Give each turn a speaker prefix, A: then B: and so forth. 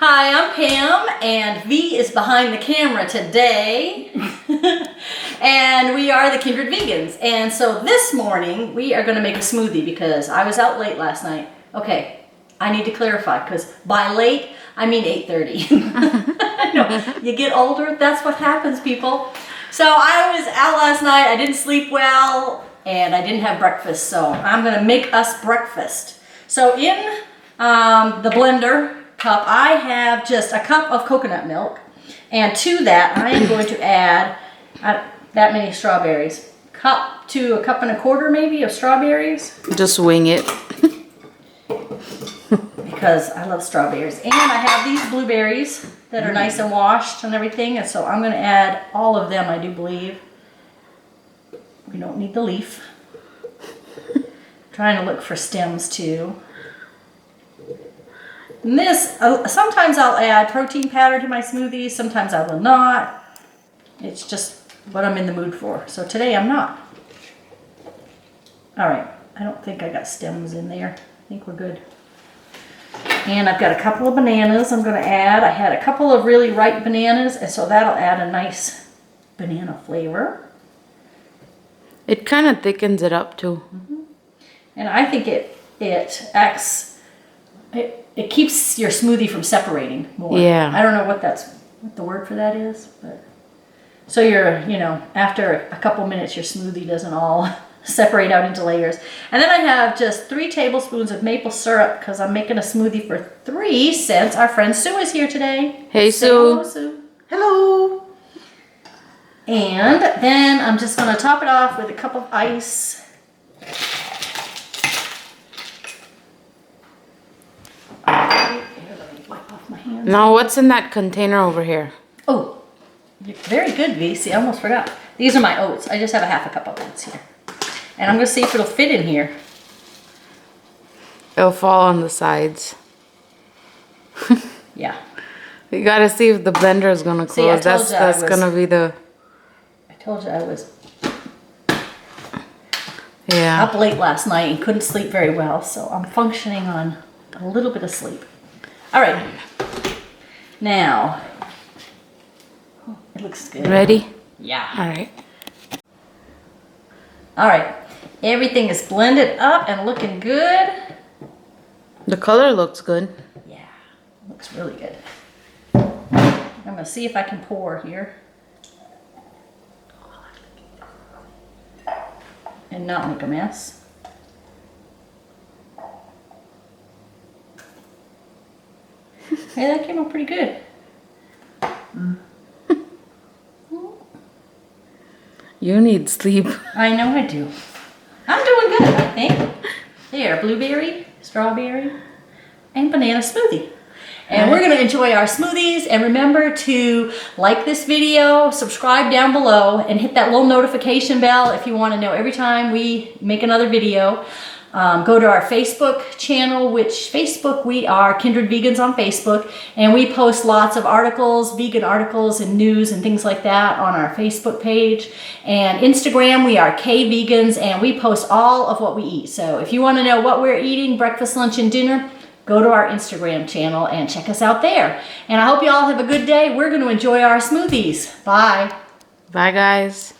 A: Hi, I'm Pam, and V is behind the camera today. And we are the Kindred Vegans. And so this morning, we are going to make a smoothie because I was out late last night. Okay, I need to clarify because by late, I mean 8:30. No, you get older, that's what happens, people. So I was out last night, I didn't sleep well, and I didn't have breakfast. So I'm going to make us breakfast. So in the blender cup, I have just a cup of coconut milk, and to that I am going to add that many strawberries. Cup to a cup and a quarter maybe of strawberries.
B: Just wing it.
A: Because I love strawberries. And I have these blueberries that are nice and washed and everything, and so I'm going to add all of them, I do believe. We don't need the leaf. Trying to look for stems too. And this, sometimes I'll add protein powder to my smoothies, sometimes I will not. It's just what I'm in the mood for. So today I'm not. All right, I don't think I got stems in there. I think we're good. And I've got a couple of bananas I'm going to add. I had a couple of really ripe bananas, and so that'll add a nice banana flavor.
B: It kind of thickens it up too.
A: Mm-hmm. And I think it keeps your smoothie from separating more.
B: Yeah.
A: I don't know what the word for that is, but so after a couple minutes your smoothie doesn't all separate out into layers. And then I have just 3 tablespoons of maple syrup because I'm making a smoothie for 3 since our friend Sue is here today.
B: Hey,
A: Say
B: Sue.
A: hello, Sue. Hello. And then I'm just going to top it off with a cup of ice.
B: Now, what's in that container over here?
A: Oh, very good, V. See, I almost forgot. These are my oats. I just have a half a cup of oats here. And I'm going to see if it'll fit in here.
B: It'll fall on the sides.
A: Yeah.
B: You gotta see if the blender is gonna close. That's gonna be the...
A: I told you I was
B: Yeah.
A: up late last night and couldn't sleep very well, so I'm functioning on a little bit of sleep. All right. Now, it looks good.
B: Ready?
A: Yeah.
B: All right.
A: All right. Everything is blended up and looking good.
B: The color looks good.
A: Yeah, looks really good. I'm going to see if I can pour here. And not make a mess. Hey, that came out pretty good.
B: You need sleep.
A: I know I do. I'm doing good, I think. There, blueberry, strawberry, and banana smoothie. And we're going to enjoy our smoothies. And remember to like this video, subscribe down below, and hit that little notification bell if you want to know every time we make another video. Go to our Facebook channel, we are Kindred Vegans on Facebook, and we post lots of articles, vegan articles and news and things like that on our Facebook page. And Instagram, we are KVegans, and we post all of what we eat. So if you want to know what we're eating, breakfast, lunch, and dinner, go to our Instagram channel and check us out there. And I hope you all have a good day. We're going to enjoy our smoothies. Bye.
B: Bye, guys.